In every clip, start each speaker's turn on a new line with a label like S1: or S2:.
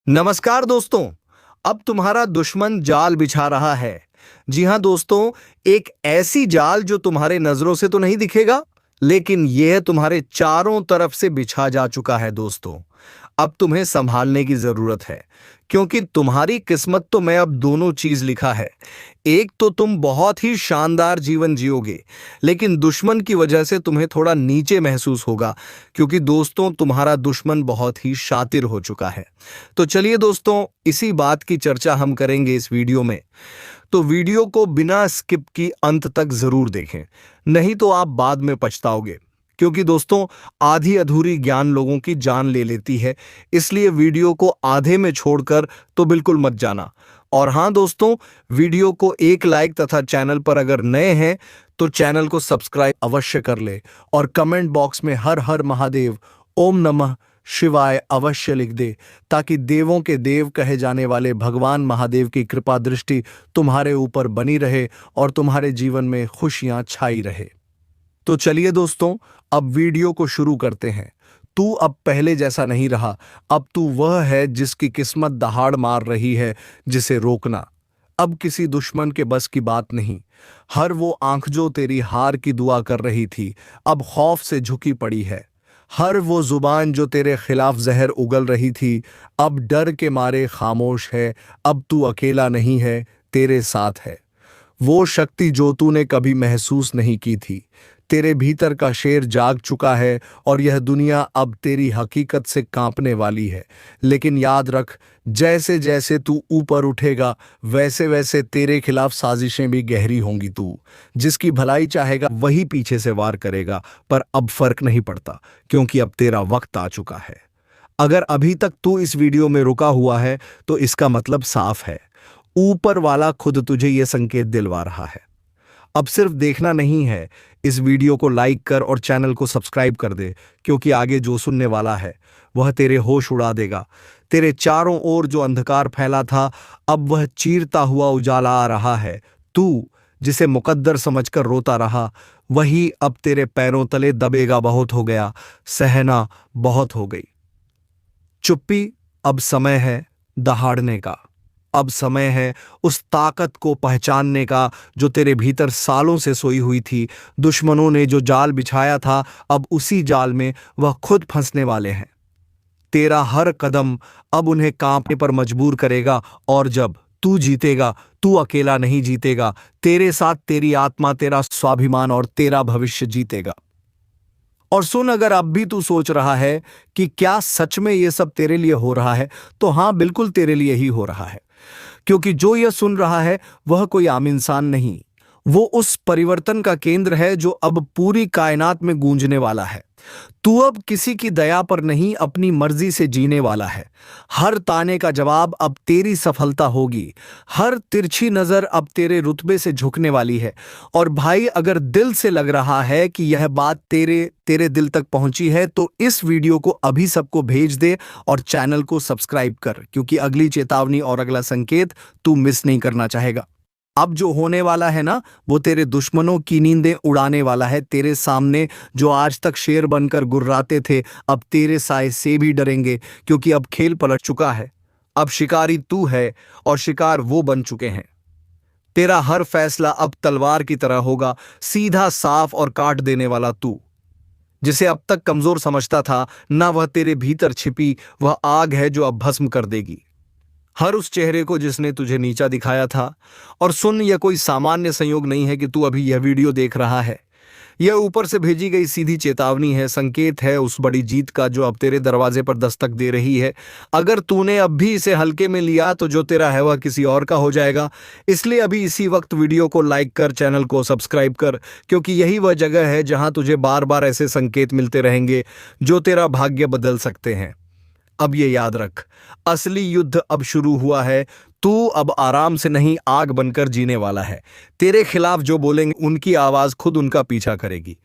S1: नमस्कार दोस्तों। अब तुम्हारा दुश्मन जाल बिछा रहा है। जी हां दोस्तों, एक ऐसी जाल जो तुम्हारे नजरों से तो नहीं दिखेगा, लेकिन यह तुम्हारे चारों तरफ से बिछा जा चुका है दोस्तों। अब तुम्हें संभालने की जरूरत है, क्योंकि तुम्हारी किस्मत तो मैं अब दोनों चीज लिखा है। एक तो तुम बहुत ही शानदार जीवन जियोगे, लेकिन दुश्मन की वजह से तुम्हें थोड़ा नीचे महसूस होगा, क्योंकि दोस्तों तुम्हारा दुश्मन बहुत ही शातिर हो चुका है। तो चलिए दोस्तों, इसी बात की चर्चा हम करेंगे इस वीडियो में। तो वीडियो को बिना स्किप की अंत तक जरूर देखें, नहीं तो आप बाद में पछताओगे। क्योंकि दोस्तों, आधी अधूरी ज्ञान लोगों की जान ले लेती है, इसलिए वीडियो को आधे में छोड़कर तो बिल्कुल मत जाना। और हां दोस्तों, वीडियो को एक लाइक तथा चैनल पर अगर नए हैं तो चैनल को सब्सक्राइब अवश्य कर ले और कमेंट बॉक्स में हर हर महादेव, ओम नमः शिवाय अवश्य लिख दे, ताकि देवों के देव कहे जाने वाले भगवान महादेव की कृपा दृष्टि तुम्हारे ऊपर बनी रहे और तुम्हारे जीवन में खुशियां छाई रहे। तो चलिए दोस्तों, अब वीडियो को शुरू करते हैं। तू अब पहले जैसा नहीं रहा, अब तू वह है जिसकी किस्मत दहाड़ मार रही है, जिसे रोकना अब किसी दुश्मन के बस की बात नहीं। हर वो आंख जो तेरी हार की दुआ कर रही थी, अब खौफ से झुकी पड़ी है। हर वो जुबान जो तेरे खिलाफ जहर उगल रही थी, अब डर के मारे खामोश है। अब तू अकेला नहीं है, तेरे साथ है वो शक्ति जो तूने कभी महसूस नहीं की थी। तेरे भीतर का शेर जाग चुका है और यह दुनिया अब तेरी हकीकत से कांपने वाली है। लेकिन याद रख, जैसे जैसे तू ऊपर उठेगा, वैसे वैसे तेरे खिलाफ साजिशें भी गहरी होंगी। तू जिसकी भलाई चाहेगा वही पीछे से वार करेगा, पर अब फर्क नहीं पड़ता, क्योंकि अब तेरा वक्त आ चुका है। अगर अभी तक तू इस वीडियो में रुका हुआ है तो इसका मतलब साफ है, ऊपर वाला खुद तुझे यह संकेत दिलवा रहा है। अब सिर्फ देखना नहीं है, इस वीडियो को लाइक कर और चैनल को सब्सक्राइब कर दे, क्योंकि आगे जो सुनने वाला है वह तेरे होश उड़ा देगा। तेरे चारों ओर जो अंधकार फैला था, अब वह चीरता हुआ उजाला आ रहा है। तू जिसे मुकद्दर समझकर रोता रहा, वही अब तेरे पैरों तले दबेगा। बहुत हो गया, सहना बहुत हो गई। चुप्पी, अब समय है दहाड़ने का। अब समय है उस ताकत को पहचानने का जो तेरे भीतर सालों से सोई हुई थी। दुश्मनों ने जो जाल बिछाया था, अब उसी जाल में वह खुद फंसने वाले हैं। तेरा हर कदम अब उन्हें कांपने पर मजबूर करेगा, और जब तू जीतेगा, तू अकेला नहीं जीतेगा। तेरे साथ तेरी आत्मा, तेरा स्वाभिमान और तेरा भविष्य जीतेगा। और सुन, अगर अब भी तू सोच रहा है कि क्या सच में ये सब तेरे लिए हो रहा है, तो हाँ, बिल्कुल तेरे लिए ही हो रहा है। क्योंकि जो यह सुन रहा है वह कोई आम इंसान नहीं, वो उस परिवर्तन का केंद्र है जो अब पूरी कायनात में गूंजने वाला है। तू अब किसी की दया पर नहीं, अपनी मर्जी से जीने वाला है। हर ताने का जवाब अब तेरी सफलता होगी। हर तिरछी नजर अब तेरे रुतबे से झुकने वाली है। और भाई, अगर दिल से लग रहा है कि यह बात तेरे दिल तक पहुंची है, तो इस वीडियो को अभी सबको भेज दे और चैनल को सब्सक्राइब कर, क्योंकि अगली चेतावनी और अगला संकेत तू मिस नहीं करना चाहेगा। अब जो होने वाला है ना, वो तेरे दुश्मनों की नींदें उड़ाने वाला है। तेरे सामने जो आज तक शेर बनकर गुर्राते थे, अब तेरे साए से भी डरेंगे, क्योंकि अब खेल पलट चुका है। अब शिकारी तू है और शिकार वो बन चुके हैं। तेरा हर फैसला अब तलवार की तरह होगा, सीधा, साफ और काट देने वाला। तू जिसे अब तक कमजोर समझता था ना, वह तेरे भीतर छिपी वह आग है जो अब भस्म कर देगी हर उस चेहरे को जिसने तुझे नीचा दिखाया था। और सुन, यह कोई सामान्य संयोग नहीं है कि तू अभी यह वीडियो देख रहा है। यह ऊपर से भेजी गई सीधी चेतावनी है, संकेत है उस बड़ी जीत का जो अब तेरे दरवाजे पर दस्तक दे रही है। अगर तूने अब भी इसे हल्के में लिया तो जो तेरा है वह किसी और का हो जाएगा। इसलिए अभी इसी वक्त वीडियो को लाइक कर, चैनल को सब्सक्राइब कर, क्योंकि यही वह जगह है जहां तुझे बार बार ऐसे संकेत मिलते रहेंगे जो तेरा भाग्य बदल सकते हैं। अब ये याद रख, असली युद्ध अब शुरू हुआ है। तू अब आराम से नहीं, आग बनकर जीने वाला है। तेरे खिलाफ जो बोलेंगे उनकी आवाज खुद उनका पीछा करेगी।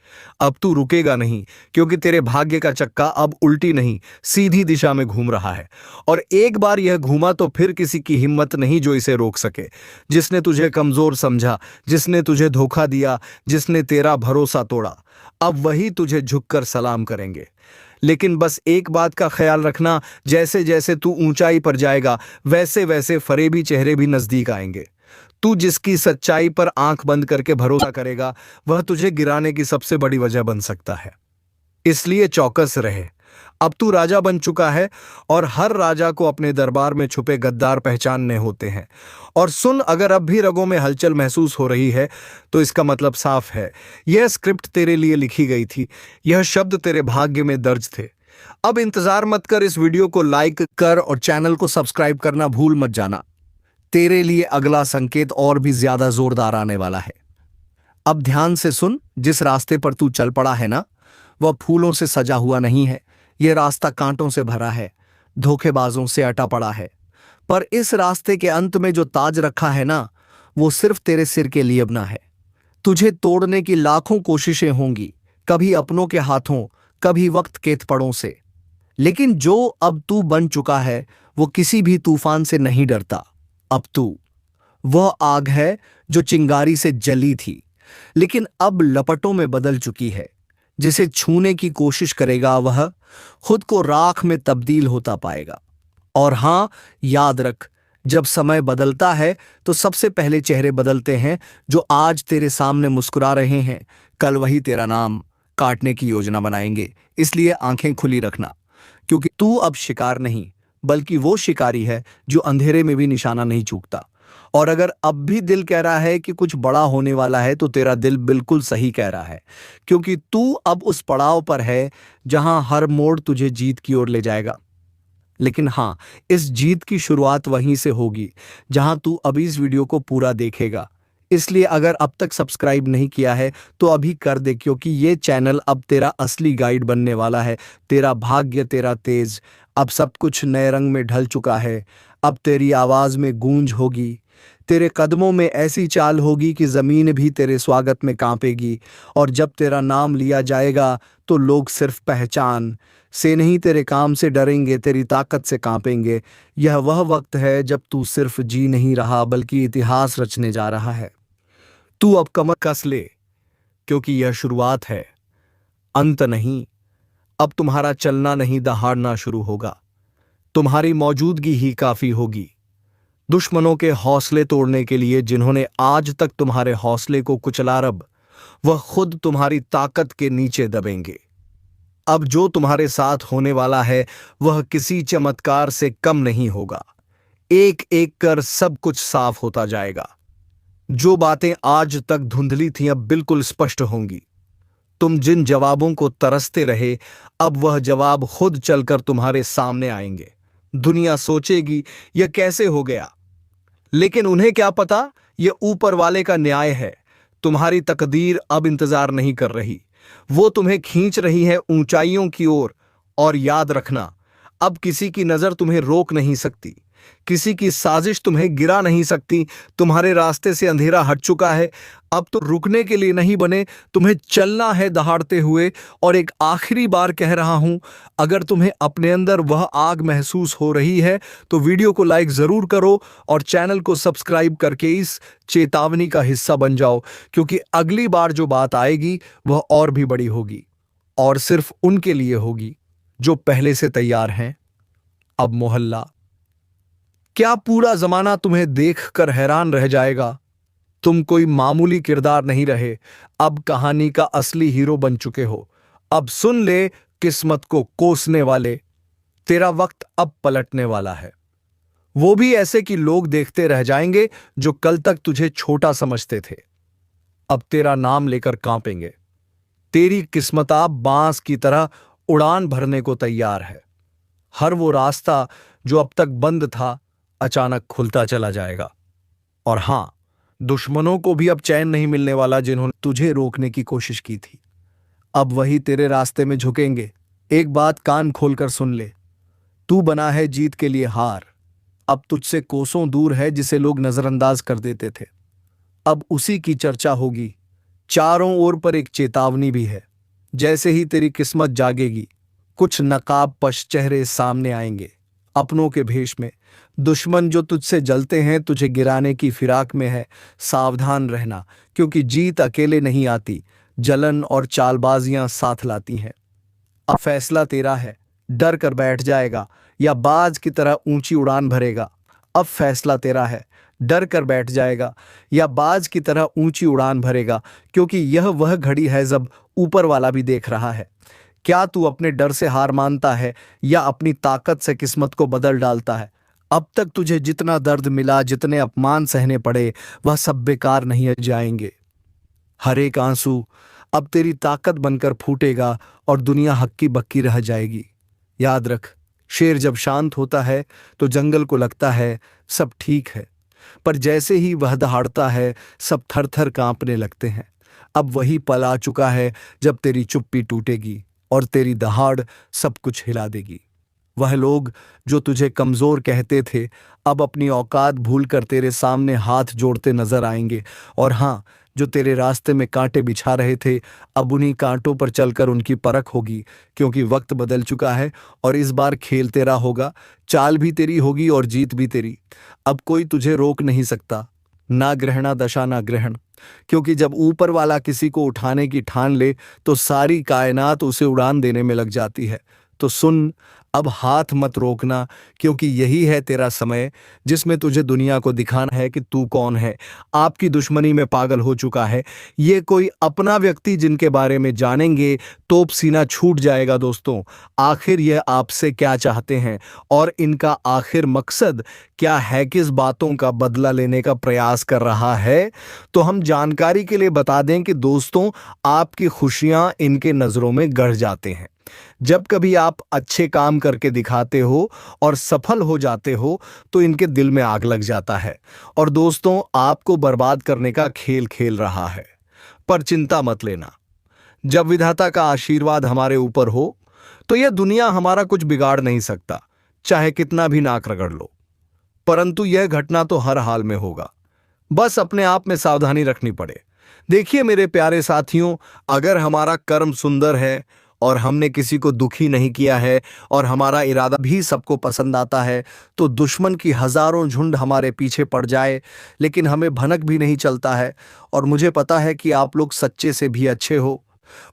S1: अब तू रुकेगा नहीं, क्योंकि तेरे भाग्य का चक्का अब उल्टी नहीं, सीधी दिशा में घूम रहा है। और एक बार यह घूमा तो फिर किसी की हिम्मत नहीं जो इसे रोक सके। जिसने तुझे कमजोर समझा, जिसने तुझे धोखा दिया, जिसने तेरा भरोसा तोड़ा, अब वही तुझे झुककर सलाम करेंगे। लेकिन बस एक बात का ख्याल रखना, जैसे जैसे तू ऊंचाई पर जाएगा वैसे वैसे फरेबी चेहरे भी नजदीक आएंगे। तू जिसकी सच्चाई पर आंख बंद करके भरोसा करेगा वह तुझे गिराने की सबसे बड़ी वजह बन सकता है। इसलिए चौकस रहे। अब तू राजा बन चुका है और हर राजा को अपने दरबार में छुपे गद्दार पहचानने होते हैं। और सुन, अगर अब भी रगों में हलचल महसूस हो रही है तो इसका मतलब साफ है, यह स्क्रिप्ट तेरे लिए लिखी गई थी, यह शब्द तेरे भाग्य में दर्ज थे। अब इंतजार मत कर, इस वीडियो को लाइक कर और चैनल को सब्सक्राइब करना भूल मत जाना। तेरे लिए अगला संकेत और भी ज्यादा जोरदार आने वाला है। अब ध्यान से सुन, जिस रास्ते पर तू चल पड़ा है ना, वह फूलों से सजा हुआ नहीं है। यह रास्ता कांटों से भरा है, धोखेबाजों से अटा पड़ा है। पर इस रास्ते के अंत में जो ताज रखा है ना, वो सिर्फ तेरे सिर के लिए बना है। तुझे तोड़ने की लाखों कोशिशें होंगी, कभी अपनों के हाथों, कभी वक्त के थप्पड़ों से। लेकिन जो अब तू बन चुका है वो किसी भी तूफान से नहीं डरता। अब तू वह आग है जो चिंगारी से जली थी लेकिन अब लपटों में बदल चुकी है। जिसे छूने की कोशिश करेगा वह खुद को राख में तब्दील होता पाएगा। और हां, याद रख, जब समय बदलता है तो सबसे पहले चेहरे बदलते हैं। जो आज तेरे सामने मुस्कुरा रहे हैं कल वही तेरा नाम काटने की योजना बनाएंगे। इसलिए आंखें खुली रखना, क्योंकि तू अब शिकार नहीं बल्कि वो शिकारी है जो अंधेरे में भी निशाना नहीं चूकता। और अगर अब भी दिल कह रहा है कि कुछ बड़ा होने वाला है तो तेरा दिल बिल्कुल सही कह रहा है, क्योंकि तू अब उस पड़ाव पर है जहां हर मोड़ तुझे जीत की ओर ले जाएगा। लेकिन हां, इस जीत की शुरुआत वहीं से होगी जहां तू अभी इस वीडियो को पूरा देखेगा। इसलिए अगर अब तक सब्सक्राइब नहीं किया है तो अभी कर दे, क्योंकि ये चैनल अब तेरा असली गाइड बनने वाला है। तेरा भाग्य, तेरा तेज, अब सब कुछ नए रंग में ढल चुका है। अब तेरी आवाज में गूंज होगी, तेरे कदमों में ऐसी चाल होगी कि जमीन भी तेरे स्वागत में कांपेगी। और जब तेरा नाम लिया जाएगा तो लोग सिर्फ पहचान से नहीं, तेरे काम से डरेंगे, तेरी ताकत से कांपेंगे। यह वह वक्त है जब तू सिर्फ जी नहीं रहा बल्कि इतिहास रचने जा रहा है। तू अब कमर कस ले, क्योंकि यह शुरुआत है, अंत नहीं। अब तुम्हारा चलना नहीं दहाड़ना शुरू होगा। तुम्हारी मौजूदगी ही काफी होगी दुश्मनों के हौसले तोड़ने के लिए, जिन्होंने आज तक तुम्हारे हौसले को कुचला। रब वह खुद तुम्हारी ताकत के नीचे दबेंगे। अब जो तुम्हारे साथ होने वाला है वह किसी चमत्कार से कम नहीं होगा। एक एक कर सब कुछ साफ होता जाएगा। जो बातें आज तक धुंधली थीं अब बिल्कुल स्पष्ट होंगी। तुम जिन जवाबों को तरसते रहे अब वह जवाब खुद चलकर तुम्हारे सामने आएंगे। दुनिया सोचेगी यह कैसे हो गया, लेकिन उन्हें क्या पता, यह ऊपर वाले का न्याय है। तुम्हारी तकदीर अब इंतजार नहीं कर रही, वो तुम्हें खींच रही है ऊंचाइयों की ओर। और याद रखना, अब किसी की नजर तुम्हें रोक नहीं सकती, किसी की साजिश तुम्हें गिरा नहीं सकती। तुम्हारे रास्ते से अंधेरा हट चुका है। अब तो रुकने के लिए नहीं बने, तुम्हें चलना है दहाड़ते हुए। और एक आखिरी बार कह रहा हूं, अगर तुम्हें अपने अंदर वह आग महसूस हो रही है तो वीडियो को लाइक जरूर करो और चैनल को सब्सक्राइब करके इस चेतावनी का हिस्सा बन जाओ, क्योंकि अगली बार जो बात आएगी वह और भी बड़ी होगी और सिर्फ उनके लिए होगी जो पहले से तैयार हैं। अब मोहल्ला, क्या पूरा जमाना तुम्हें देखकर हैरान रह जाएगा? तुम कोई मामूली किरदार नहीं रहे, अब कहानी का असली हीरो बन चुके हो। अब सुन ले किस्मत को कोसने वाले, तेरा वक्त अब पलटने वाला है। वो भी ऐसे कि लोग देखते रह जाएंगे जो कल तक तुझे छोटा समझते थे, अब तेरा नाम लेकर कांपेंगे। तेरी किस्मत अब बांस की तरह उड़ान भरने को तैयार है। हर वो रास्ता जो अब तक बंद था अचानक खुलता चला जाएगा। और हां, दुश्मनों को भी अब चैन नहीं मिलने वाला जिन्होंने तुझे रोकने की कोशिश की थी। अब वही तेरे रास्ते में झुकेंगे। एक बात कान खोलकर सुन ले, तू बना है जीत के लिए हार। अब तुझसे कोसों दूर है जिसे लोग नजरअंदाज कर देते थे, अब उसी की चर्चा होगी। चारों ओर पर एक चेतावनी भी है। जैसे ही तेरी किस्मत जागेगी कुछ नकाबपोश चेहरे सामने आएंगे अपनों के भेष में। दुश्मन जो तुझसे जलते हैं तुझे गिराने की फिराक में है। सावधान रहना, क्योंकि जीत अकेले नहीं आती, जलन और चालबाजियां साथ लाती हैं। अब फैसला तेरा है, डर कर बैठ जाएगा या बाज की तरह ऊंची उड़ान भरेगा। अब फैसला तेरा है, डर कर बैठ जाएगा या बाज की तरह ऊंची उड़ान भरेगा, क्योंकि यह वह घड़ी है जब ऊपर वाला भी देख रहा है। क्या तू अपने डर से हार मानता है या अपनी ताकत से किस्मत को बदल डालता है? अब तक तुझे जितना दर्द मिला, जितने अपमान सहने पड़े, वह सब बेकार नहीं जाएंगे। हर एक आंसू अब तेरी ताकत बनकर फूटेगा और दुनिया हक्की बक्की रह जाएगी। याद रख, शेर जब शांत होता है तो जंगल को लगता है सब ठीक है, पर जैसे ही वह दहाड़ता है सब थर थर कांपने लगते हैं। अब वही पल आ चुका है जब तेरी चुप्पी टूटेगी और तेरी दहाड़ सब कुछ हिला देगी। वह लोग जो तुझे कमजोर कहते थे अब अपनी औकात भूलकर तेरे सामने हाथ जोड़ते नजर आएंगे। और हाँ, जो तेरे रास्ते में कांटे बिछा रहे थे अब उन्हीं कांटों पर चलकर उनकी परख होगी, क्योंकि वक्त बदल चुका है और इस बार खेल तेरा होगा, चाल भी तेरी होगी और जीत भी तेरी। अब कोई तुझे रोक नहीं सकता, ना ग्रहणा दशा ना ग्रहण, क्योंकि जब ऊपर वाला किसी को उठाने की ठान ले तो सारी कायनात उसे उड़ान देने में लग जाती है। तो सुन, अब हाथ मत रोकना, क्योंकि यही है तेरा समय जिसमें तुझे दुनिया को दिखाना है कि तू कौन है। आपकी दुश्मनी में पागल हो चुका है ये कोई अपना व्यक्ति जिनके बारे में जानेंगे तो सीना छूट जाएगा। दोस्तों, आखिर यह आपसे क्या चाहते हैं और इनका आखिर मकसद क्या है, किस बातों का बदला लेने का प्रयास कर रहा है? तो हम जानकारी के लिए बता दें कि दोस्तों, आपकी खुशियां इनके नजरों में गड़ जाते हैं। जब कभी आप अच्छे काम करके दिखाते हो और सफल हो जाते हो तो इनके दिल में आग लग जाता है और दोस्तों, आपको बर्बाद करने का खेल खेल रहा है। पर चिंता मत लेना, जब विधाता का आशीर्वाद हमारे ऊपर हो तो यह दुनिया हमारा कुछ बिगाड़ नहीं सकता, चाहे कितना भी नाक रगड़ लो। परंतु यह घटना तो हर हाल में होगा, बस अपने आप में सावधानी रखनी पड़े। देखिए मेरे प्यारे साथियों, अगर हमारा कर्म सुंदर है और हमने किसी को दुखी नहीं किया है और हमारा इरादा भी सबको पसंद आता है, तो दुश्मन की हजारों झुंड हमारे पीछे पड़ जाए लेकिन हमें भनक भी नहीं चलता है। और मुझे पता है कि आप लोग सच्चे से भी अच्छे हो,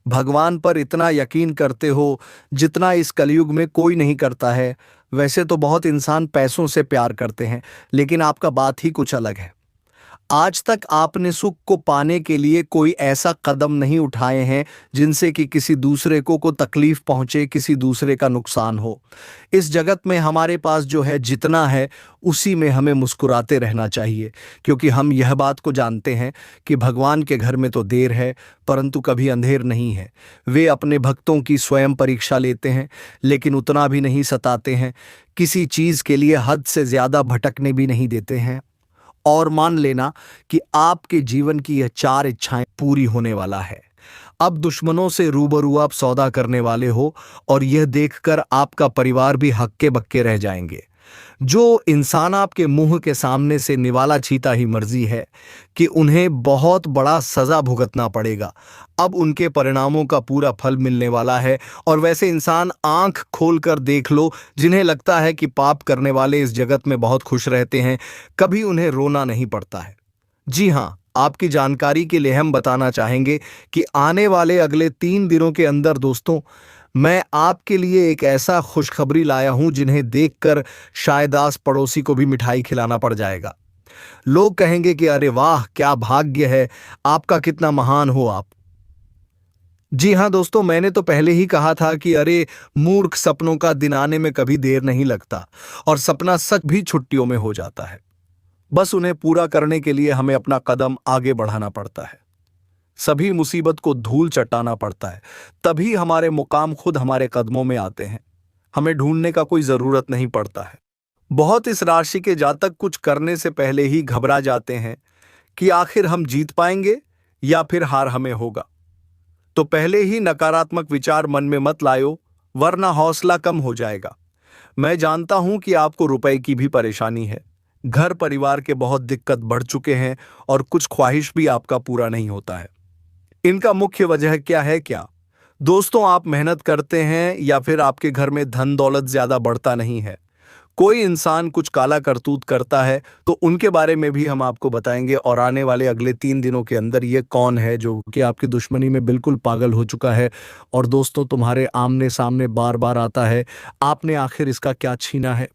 S1: भगवान पर इतना यकीन करते हो जितना इस कलयुग में कोई नहीं करता है। वैसे तो बहुत इंसान पैसों से प्यार करते हैं, लेकिन आपका बात ही कुछ अलग है। आज तक आपने सुख को पाने के लिए कोई ऐसा कदम नहीं उठाए हैं जिनसे कि किसी दूसरे को तकलीफ पहुंचे, किसी दूसरे का नुकसान हो। इस जगत में हमारे पास जो है, जितना है, उसी में हमें मुस्कुराते रहना चाहिए, क्योंकि हम यह बात को जानते हैं कि भगवान के घर में तो देर है परंतु कभी अंधेर नहीं है। वे अपने भक्तों की स्वयं परीक्षा लेते हैं लेकिन उतना भी नहीं सताते हैं, किसी चीज के लिए हद से ज्यादा भटकने भी नहीं देते हैं। और मान लेना कि आपके जीवन की यह 4 इच्छाएं पूरी होने वाला है। अब दुश्मनों से रूबरू आप सौदा करने वाले हो और यह देखकर आपका परिवार भी हक्के बक्के रह जाएंगे। जो इंसान आपके मुंह के सामने से निवाला चीता ही मर्जी है कि उन्हें बहुत बड़ा सजा भुगतना पड़ेगा, अब उनके परिणामों का पूरा फल मिलने वाला है। और वैसे इंसान आंख खोलकर देख लो जिन्हें लगता है कि पाप करने वाले इस जगत में बहुत खुश रहते हैं, कभी उन्हें रोना नहीं पड़ता है। जी हाँ, आपकी जानकारी के लिए हम बताना चाहेंगे कि आने वाले अगले 3 दिनों के अंदर दोस्तों, मैं आपके लिए एक ऐसा खुशखबरी लाया हूं जिन्हें देखकर शायद आस पड़ोसी को भी मिठाई खिलाना पड़ जाएगा। लोग कहेंगे कि अरे वाह, क्या भाग्य है आपका, कितना महान हो आप। जी हाँ दोस्तों, मैंने तो पहले ही कहा था कि अरे मूर्ख, सपनों का दिन आने में कभी देर नहीं लगता और सपना सच भी छुट्टियों में हो जाता है। बस उन्हें पूरा करने के लिए हमें अपना कदम आगे बढ़ाना पड़ता है। सभी मुसीबत को धूल चटाना पड़ता है, तभी हमारे मुकाम खुद हमारे कदमों में आते हैं। हमें ढूंढने का कोई जरूरत नहीं पड़ता है। बहुत इस राशि के जातक कुछ करने से पहले ही घबरा जाते हैं कि आखिर हम जीत पाएंगे या फिर हार हमें होगा। तो पहले ही नकारात्मक विचार मन में मत लायो, वरना हौसला कम हो जाएगा। मैं जानता हूं कि आपको रुपए की भी परेशानी है, घर परिवार के बहुत दिक्कत बढ़ चुके हैं और कुछ ख्वाहिश भी आपका पूरा नहीं होता है। इनका मुख्य वजह क्या है? क्या दोस्तों, आप मेहनत करते हैं या फिर आपके घर में धन दौलत ज्यादा बढ़ता नहीं है? कोई इंसान कुछ काला करतूत करता है तो उनके बारे में भी हम आपको बताएंगे, और आने वाले अगले 3 दिनों के अंदर ये कौन है जो कि आपकी दुश्मनी में बिल्कुल पागल हो चुका है और दोस्तों तुम्हारे आमने सामने बार बार आता है, आपने आखिर इसका क्या छीना है।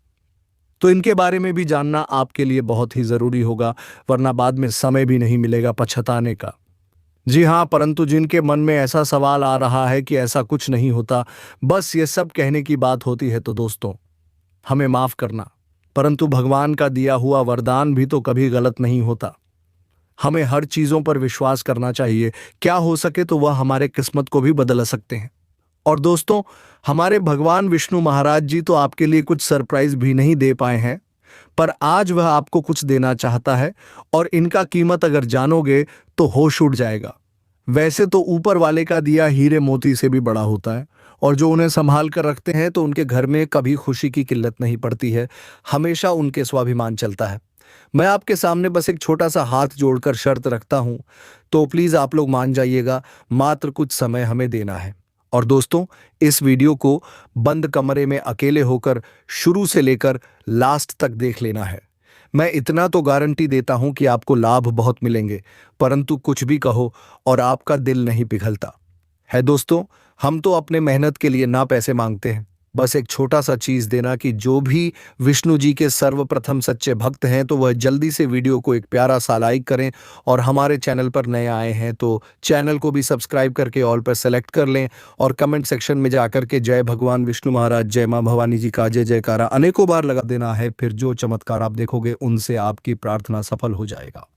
S1: तो इनके बारे में भी जानना आपके लिए बहुत ही ज़रूरी होगा, वरना बाद में समय भी नहीं मिलेगा पछताने का। जी हाँ, परंतु जिनके मन में ऐसा सवाल आ रहा है कि ऐसा कुछ नहीं होता, बस ये सब कहने की बात होती है, तो दोस्तों हमें माफ़ करना, परंतु भगवान का दिया हुआ वरदान भी तो कभी गलत नहीं होता। हमें हर चीज़ों पर विश्वास करना चाहिए, क्या हो सके तो वह हमारे किस्मत को भी बदल सकते हैं। और दोस्तों, हमारे भगवान विष्णु महाराज जी तो आपके लिए कुछ सरप्राइज भी नहीं दे पाए हैं, पर आज वह आपको कुछ देना चाहता है, और इनका कीमत अगर जानोगे तो होश उड़ जाएगा। वैसे तो ऊपर वाले का दिया हीरे मोती से भी बड़ा होता है, और जो उन्हें संभाल कर रखते हैं तो उनके घर में कभी खुशी की किल्लत नहीं पड़ती है, हमेशा उनके स्वाभिमान चलता है। मैं आपके सामने बस एक छोटा सा हाथ जोड़कर शर्त रखता हूं, तो प्लीज आप लोग मान जाइएगा, मात्र कुछ समय हमें देना है। और दोस्तों, इस वीडियो को बंद कमरे में अकेले होकर शुरू से लेकर लास्ट तक देख लेना है। मैं इतना तो गारंटी देता हूं कि आपको लाभ बहुत मिलेंगे, परंतु कुछ भी कहो और आपका दिल नहीं पिघलता है। दोस्तों, हम तो अपने मेहनत के लिए ना पैसे मांगते हैं, बस एक छोटा सा चीज देना कि जो भी विष्णु जी के सर्वप्रथम सच्चे भक्त हैं तो वह जल्दी से वीडियो को एक प्यारा सा लाइक करें, और हमारे चैनल पर नए आए हैं तो चैनल को भी सब्सक्राइब करके ऑल पर सेलेक्ट कर लें, और कमेंट सेक्शन में जाकर के जय भगवान विष्णु महाराज, जय माँ भवानी जी का जय जयकारा अनेकों बार लगा देना है। फिर जो चमत्कार आप देखोगे उनसे आपकी प्रार्थना सफल हो जाएगा।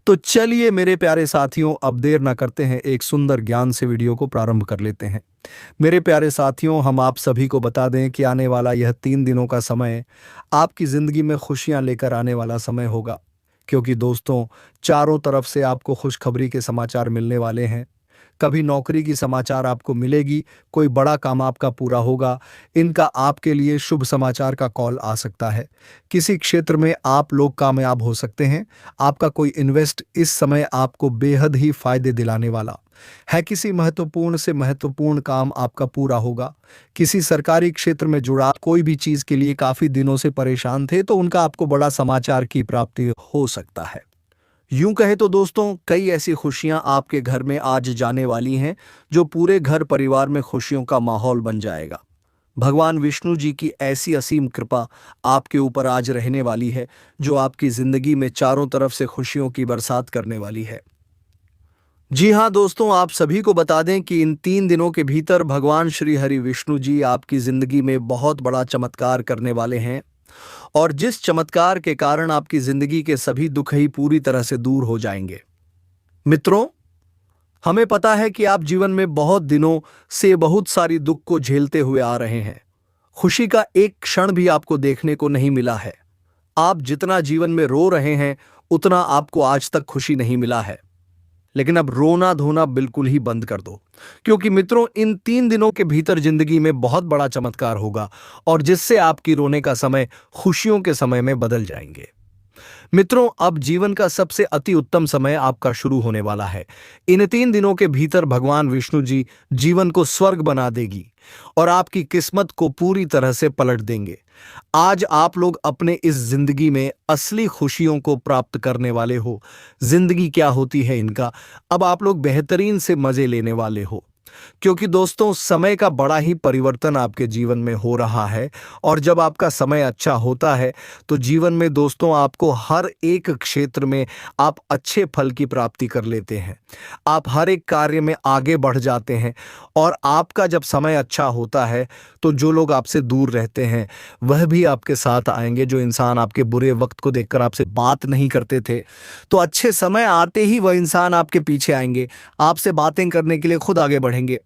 S1: तो चलिए मेरे प्यारे साथियों, अब देर ना करते हैं, एक सुंदर ज्ञान से वीडियो को प्रारंभ कर लेते हैं। मेरे प्यारे साथियों, हम आप सभी को बता दें कि आने वाला यह 3 दिनों का समय आपकी जिंदगी में खुशियां लेकर आने वाला समय होगा, क्योंकि दोस्तों चारों तरफ से आपको खुशखबरी के समाचार मिलने वाले हैं। कभी नौकरी की समाचार आपको मिलेगी, कोई बड़ा काम आपका पूरा होगा, इनका आपके लिए शुभ समाचार का कॉल आ सकता है। किसी क्षेत्र में आप लोग कामयाब हो सकते हैं, आपका कोई इन्वेस्ट इस समय आपको बेहद ही फायदे दिलाने वाला है। किसी महत्वपूर्ण से महत्वपूर्ण काम आपका पूरा होगा। किसी सरकारी क्षेत्र में जुड़ा कोई भी चीज के लिए काफी दिनों से परेशान थे तो उनका आपको बड़ा समाचार की प्राप्ति हो सकता है। यूं कहे तो दोस्तों, कई ऐसी खुशियां आपके घर में आज जाने वाली हैं जो पूरे घर परिवार में खुशियों का माहौल बन जाएगा। भगवान विष्णु जी की ऐसी असीम कृपा आपके ऊपर आज रहने वाली है जो आपकी जिंदगी में चारों तरफ से खुशियों की बरसात करने वाली है। जी हाँ दोस्तों, आप सभी को बता दें कि इन 3 दिनों के भीतर भगवान श्री हरि विष्णु जी आपकी जिंदगी में बहुत बड़ा चमत्कार करने वाले हैं, और जिस चमत्कार के कारण आपकी जिंदगी के सभी दुख ही पूरी तरह से दूर हो जाएंगे। मित्रों, हमें पता है कि आप जीवन में बहुत दिनों से बहुत सारी दुख को झेलते हुए आ रहे हैं। खुशी का एक क्षण भी आपको देखने को नहीं मिला है। आप जितना जीवन में रो रहे हैं उतना आपको आज तक खुशी नहीं मिला है। लेकिन अब रोना धोना बिल्कुल ही बंद कर दो, क्योंकि मित्रों इन 3 दिनों के भीतर जिंदगी में बहुत बड़ा चमत्कार होगा, और जिससे आपकी रोने का समय खुशियों के समय में बदल जाएंगे। मित्रों, अब जीवन का सबसे अति उत्तम समय आपका शुरू होने वाला है। इन 3 दिनों के भीतर भगवान विष्णु जी जीवन को स्वर्ग बना देगी और आपकी किस्मत को पूरी तरह से पलट देंगे। आज आप लोग अपने इस जिंदगी में असली खुशियों को प्राप्त करने वाले हो। जिंदगी क्या होती है इनका, अब आप लोग बेहतरीन से मजे लेने वाले हो, क्योंकि दोस्तों समय का बड़ा ही परिवर्तन आपके जीवन में हो रहा है। और जब आपका समय अच्छा होता है तो जीवन में दोस्तों आपको हर एक क्षेत्र में आप अच्छे फल की प्राप्ति कर लेते हैं। आप हर एक कार्य में आगे बढ़ जाते हैं, और आपका जब समय अच्छा होता है तो जो लोग आपसे दूर रहते हैं वह भी आपके साथ आएंगे। जो इंसान आपके बुरे वक्त को देखकर आपसे बात नहीं करते थे, तो अच्छे समय आते ही वह इंसान आपके पीछे आएंगे, आपसे बातें करने के लिए खुद आगे बढ़ेंगे।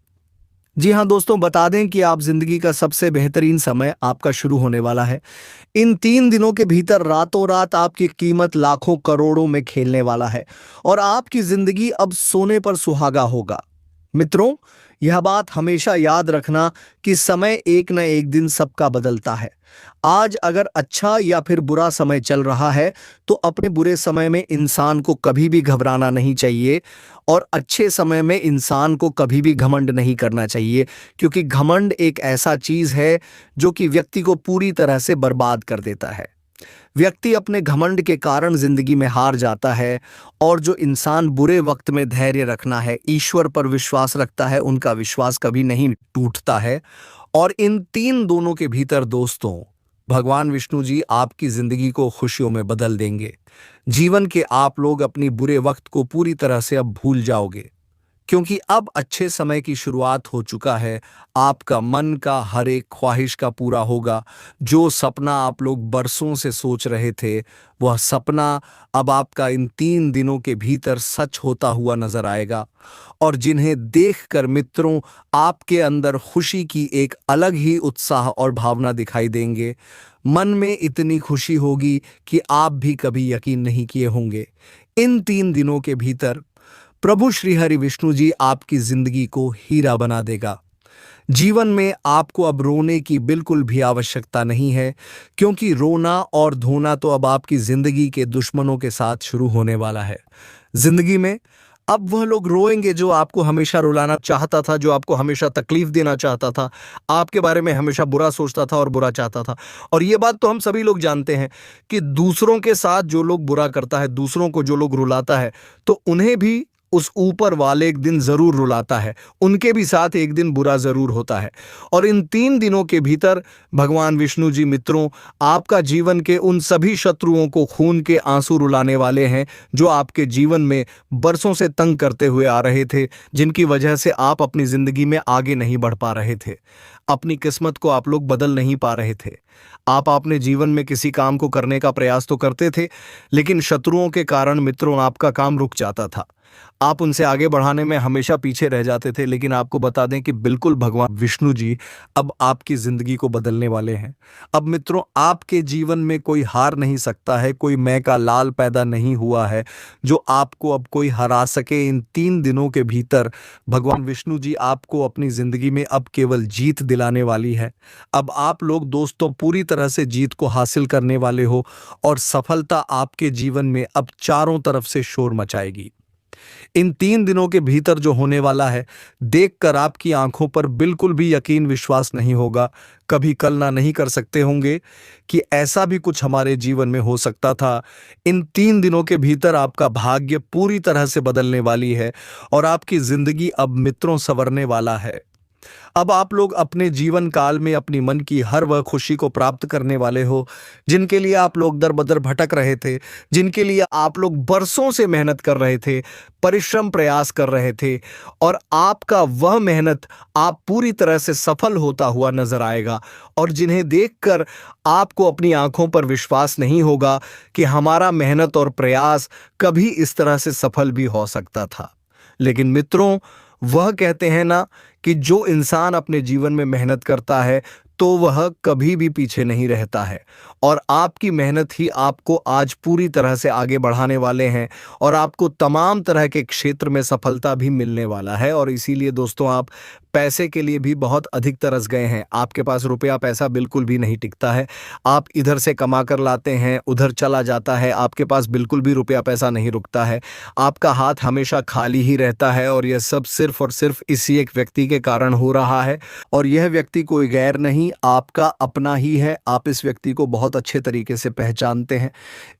S1: जी हाँ दोस्तों, बता दें कि आप जिंदगी का सबसे बेहतरीन समय आपका शुरू होने वाला है। इन 3 दिनों के भीतर रातों रात आपकी कीमत लाखों करोड़ों में खेलने वाला है, और आपकी जिंदगी अब सोने पर सुहागा होगा। मित्रों, यह बात हमेशा याद रखना कि समय एक न एक दिन सबका बदलता है। आज अगर अच्छा या फिर बुरा समय चल रहा है तो अपने बुरे समय में इंसान को कभी भी घबराना नहीं चाहिए, और अच्छे समय में इंसान को कभी भी घमंड नहीं करना चाहिए, क्योंकि घमंड एक ऐसा चीज है जो कि व्यक्ति को पूरी तरह से बर्बाद कर देता है। व्यक्ति अपने घमंड के कारण जिंदगी में हार जाता है, और जो इंसान बुरे वक्त में धैर्य रखना है, ईश्वर पर विश्वास रखता है, उनका विश्वास कभी नहीं टूटता है। और इन तीन दोनों के भीतर दोस्तों, भगवान विष्णु जी आपकी जिंदगी को खुशियों में बदल देंगे। जीवन के आप लोग अपनी बुरे वक्त को पूरी तरह से अब भूल जाओगे, क्योंकि अब अच्छे समय की शुरुआत हो चुका है। आपका मन का हर एक ख्वाहिश का पूरा होगा। जो सपना आप लोग बरसों से सोच रहे थे, वह सपना अब आपका इन 3 दिनों के भीतर सच होता हुआ नजर आएगा। और जिन्हें देखकर मित्रों आपके अंदर खुशी की एक अलग ही उत्साह और भावना दिखाई देंगे। मन में इतनी खुशी होगी कि आप भी कभी यकीन नहीं किए होंगे। इन 3 दिनों के भीतर प्रभु श्री हरि विष्णु जी आपकी जिंदगी को हीरा बना देगा। जीवन में आपको अब रोने की बिल्कुल भी आवश्यकता नहीं है, क्योंकि रोना और धोना तो अब आपकी जिंदगी के दुश्मनों के साथ शुरू होने वाला है। जिंदगी में अब वह लोग रोएंगे जो आपको हमेशा रुलाना चाहता था, जो आपको हमेशा तकलीफ देना चाहता था, आपके बारे में हमेशा बुरा सोचता था और बुरा चाहता था। और ये बात तो हम सभी लोग जानते हैं कि दूसरों के साथ जो लोग बुरा करता है, दूसरों को जो लोग रुलाता है, तो उन्हें भी उस ऊपर वाले एक दिन जरूर रुलाता है, उनके भी साथ एक दिन बुरा जरूर होता है। और इन 3 दिनों के भीतर भगवान विष्णु जी मित्रों आपका जीवन के उन सभी शत्रुओं को खून के आंसू रुलाने वाले हैं, जो आपके जीवन में बरसों से तंग करते हुए आ रहे थे, जिनकी वजह से आप अपनी जिंदगी में आगे नहीं बढ़ पा रहे थे। अपनी किस्मत को आप लोग बदल नहीं पा रहे थे। आप अपने जीवन में किसी काम को करने का प्रयास तो करते थे, लेकिन शत्रुओं के कारण मित्रों आपका काम रुक जाता था। आप उनसे आगे बढ़ाने में हमेशा पीछे रह जाते थे। लेकिन आपको बता दें कि बिल्कुल भगवान विष्णु जी अब आपकी जिंदगी को बदलने वाले हैं। अब मित्रों आपके जीवन में कोई हार नहीं सकता है, कोई मैं का लाल पैदा नहीं हुआ है जो आपको अब कोई हरा सके। इन 3 दिनों के भीतर भगवान विष्णु जी आपको अपनी जिंदगी में अब केवल जीत दिलाने वाली है। अब आप लोग दोस्तों पूरी तरह से जीत को हासिल करने वाले हो, और सफलता आपके जीवन में अब चारों तरफ से शोर मचाएगी। इन 3 दिनों के भीतर जो होने वाला है, देखकर आपकी आंखों पर बिल्कुल भी यकीन विश्वास नहीं होगा। कभी कल्पना नहीं कर सकते होंगे कि ऐसा भी कुछ हमारे जीवन में हो सकता था। इन 3 दिनों के भीतर आपका भाग्य पूरी तरह से बदलने वाली है, और आपकी जिंदगी अब मित्रों संवरने वाला है। अब आप लोग अपने जीवन काल में अपनी मन की हर वह खुशी को प्राप्त करने वाले हो, जिनके लिए आप लोग दर बदर भटक रहे थे, जिनके लिए आप लोग बरसों से मेहनत कर रहे थे, परिश्रम प्रयास कर रहे थे, और आपका वह मेहनत आप पूरी तरह से सफल होता हुआ नजर आएगा। और जिन्हें देखकर आपको अपनी आंखों पर विश्वास नहीं होगा कि हमारा मेहनत और प्रयास कभी इस तरह से सफल भी हो सकता था। लेकिन मित्रों वह कहते हैं ना कि जो इंसान अपने जीवन में मेहनत करता है तो वह कभी भी पीछे नहीं रहता है, और आपकी मेहनत ही आपको आज पूरी तरह से आगे बढ़ाने वाले हैं, और आपको तमाम तरह के क्षेत्र में सफलता भी मिलने वाला है। और इसीलिए दोस्तों आप पैसे के लिए भी बहुत अधिक तरस गए हैं। आपके पास रुपया पैसा बिल्कुल भी नहीं टिकता है। आप इधर से कमा कर लाते हैं, उधर चला जाता है, आपके पास बिल्कुल भी रुपया पैसा नहीं रुकता है। आपका हाथ हमेशा खाली ही रहता है, और यह सब सिर्फ और सिर्फ इसी एक व्यक्ति के कारण हो रहा है। और यह व्यक्ति कोई गैर नहीं, आपका अपना ही है। आप इस व्यक्ति को बहुत अच्छे तरीके से पहचानते हैं,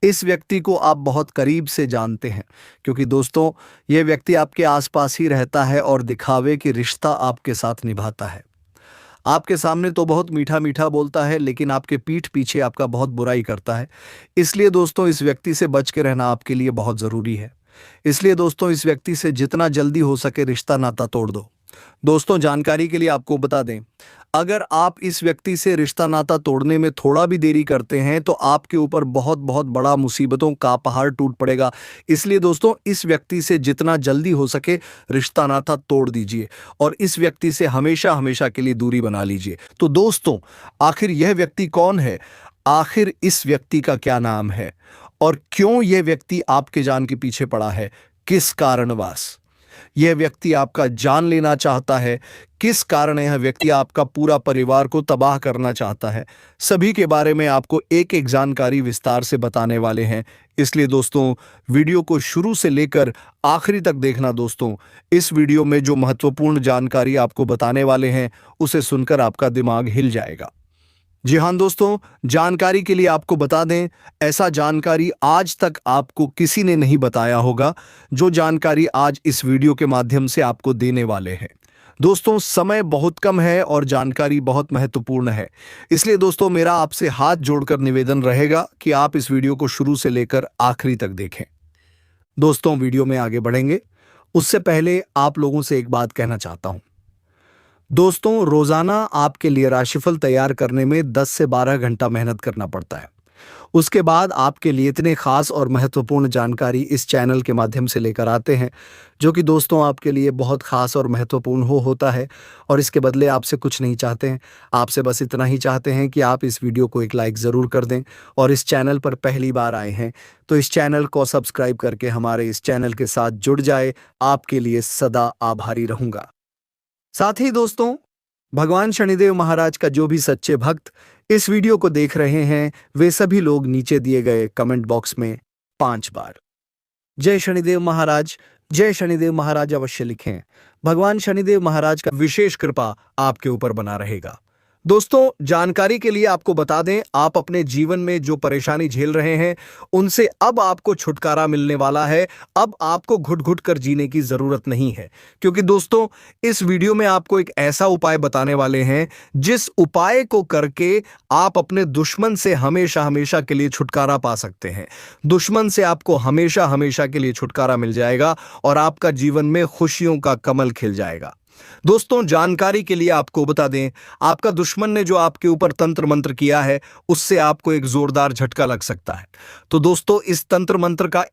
S1: इस व्यक्ति को आप बहुत करीब से जानते हैं, क्योंकि दोस्तों यह व्यक्ति आपके आसपास ही रहता है और दिखावे की रिश्ता आपके साथ निभाता है। आपके सामने तो बहुत मीठा मीठा बोलता है, लेकिन आपके पीठ पीछे आपका बहुत बुराई करता है। इसलिए दोस्तों इस व्यक्ति से बच के रहना आपके लिए बहुत ज़रूरी है। इसलिए दोस्तों इस व्यक्ति से जितना जल्दी हो सके रिश्ता नाता तोड़ दो। दोस्तों जानकारी के लिए आपको बता दें, अगर आप इस व्यक्ति से रिश्ता नाता तोड़ने में थोड़ा भी देरी करते हैं तो आपके ऊपर बहुत बहुत बड़ा मुसीबतों का पहाड़ टूट पड़ेगा। इसलिए दोस्तों इस व्यक्ति से जितना जल्दी हो सके रिश्ता नाता तोड़ दीजिए, और इस व्यक्ति से हमेशा हमेशा के लिए दूरी बना लीजिए। तो दोस्तों आखिर यह व्यक्ति कौन है, आखिर इस व्यक्ति का क्या नाम है, और क्यों यह व्यक्ति आपके जान के पीछे पड़ा है, किस कारणवश? यह व्यक्ति आपका जान लेना चाहता है, किस कारण यह व्यक्ति आपका पूरा परिवार को तबाह करना चाहता है, सभी के बारे में आपको एक एक जानकारी विस्तार से बताने वाले हैं। इसलिए दोस्तों, वीडियो को शुरू से लेकर आखिरी तक देखना दोस्तों। इस वीडियो में जो महत्वपूर्ण जानकारी आपको बताने वाले हैं, उसे सुनकर आपका दिमाग हिल जाएगा। जी हाँ दोस्तों, जानकारी के लिए आपको बता दें, ऐसा जानकारी आज तक आपको किसी ने नहीं बताया होगा जो जानकारी आज इस वीडियो के माध्यम से आपको देने वाले हैं। दोस्तों, समय बहुत कम है और जानकारी बहुत महत्वपूर्ण है, इसलिए दोस्तों मेरा आपसे हाथ जोड़कर निवेदन रहेगा कि आप इस वीडियो को शुरू से लेकर आखिरी तक देखें। दोस्तों, वीडियो में आगे बढ़ेंगे उससे पहले आप लोगों से एक बात कहना चाहता हूं। दोस्तों, रोजाना आपके लिए राशिफल तैयार करने में 10 से 12 घंटा मेहनत करना पड़ता है। उसके बाद आपके लिए इतने खास और महत्वपूर्ण जानकारी इस चैनल के माध्यम से लेकर आते हैं, जो कि दोस्तों आपके लिए बहुत खास और महत्वपूर्ण होता है। और इसके बदले आपसे कुछ नहीं चाहते हैं, आपसे बस इतना ही चाहते हैं कि आप इस वीडियो को एक लाइक ज़रूर कर दें। और इस चैनल पर पहली बार आए हैं तो इस चैनल को सब्सक्राइब करके हमारे इस चैनल के साथ जुड़ जाए। आपके लिए सदा आभारी रहूँगा। साथ ही दोस्तों, भगवान शनिदेव महाराज का जो भी सच्चे भक्त इस वीडियो को देख रहे हैं, वे सभी लोग नीचे दिए गए कमेंट बॉक्स में 5 बार जय शनिदेव महाराज, जय शनिदेव महाराज अवश्य लिखें। भगवान शनिदेव महाराज का विशेष कृपा आपके ऊपर बना रहेगा। दोस्तों, जानकारी के लिए आपको बता दें, आप अपने जीवन में जो परेशानी झेल रहे हैं, उनसे अब आपको छुटकारा मिलने वाला है। अब आपको घुट घुट कर जीने की जरूरत नहीं है, क्योंकि दोस्तों इस वीडियो में आपको एक ऐसा उपाय बताने वाले हैं जिस उपाय को करके आप अपने दुश्मन से हमेशा हमेशा के लिए छुटकारा पा सकते हैं। दुश्मन से आपको हमेशा हमेशा के लिए छुटकारा मिल जाएगा और आपका जीवन में खुशियों का कमल खिल जाएगा। दोस्तों, जानकारी के लिए आपको बता दें, आपका दुश्मन ने जो आपके ऊपर तंत्र मंत्र किया है, उससे आपको एक जोरदार झटका लग सकता है। तो दोस्तों इस तंत्र मंत्र का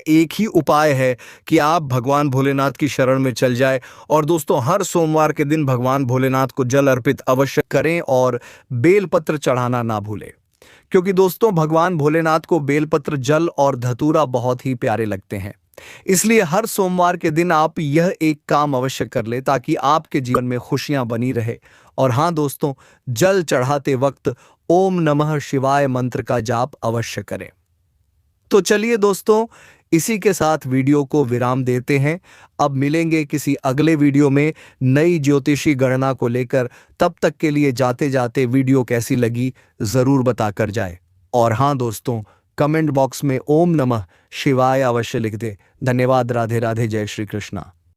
S1: एक ही उपाय है कि आप भगवान भोलेनाथ की शरण में चल जाए। और दोस्तों, हर सोमवार के दिन भगवान भोलेनाथ को जल अर्पित अवश्य करें और बेलपत्र चढ़ाना ना भूलें, क्योंकि दोस्तों भगवान भोलेनाथ को बेलपत्र, जल और धतूरा बहुत ही प्यारे लगते हैं। इसलिए हर सोमवार के दिन आप यह एक काम अवश्य कर ले ताकि आपके जीवन में खुशियां बनी रहे। और हां दोस्तों, जल चढ़ाते वक्त ओम नमः शिवाय मंत्र का जाप अवश्य करें। तो चलिए दोस्तों, इसी के साथ वीडियो को विराम देते हैं। अब मिलेंगे किसी अगले वीडियो में नई ज्योतिषी गणना को लेकर। तब तक के लिए जाते जाते वीडियो कैसी लगी जरूर बताकर जाए। और हां दोस्तों, कमेंट बॉक्स में ओम नमः शिवाय अवश्य लिख दे। धन्यवाद। राधे राधे। जय श्री कृष्णा।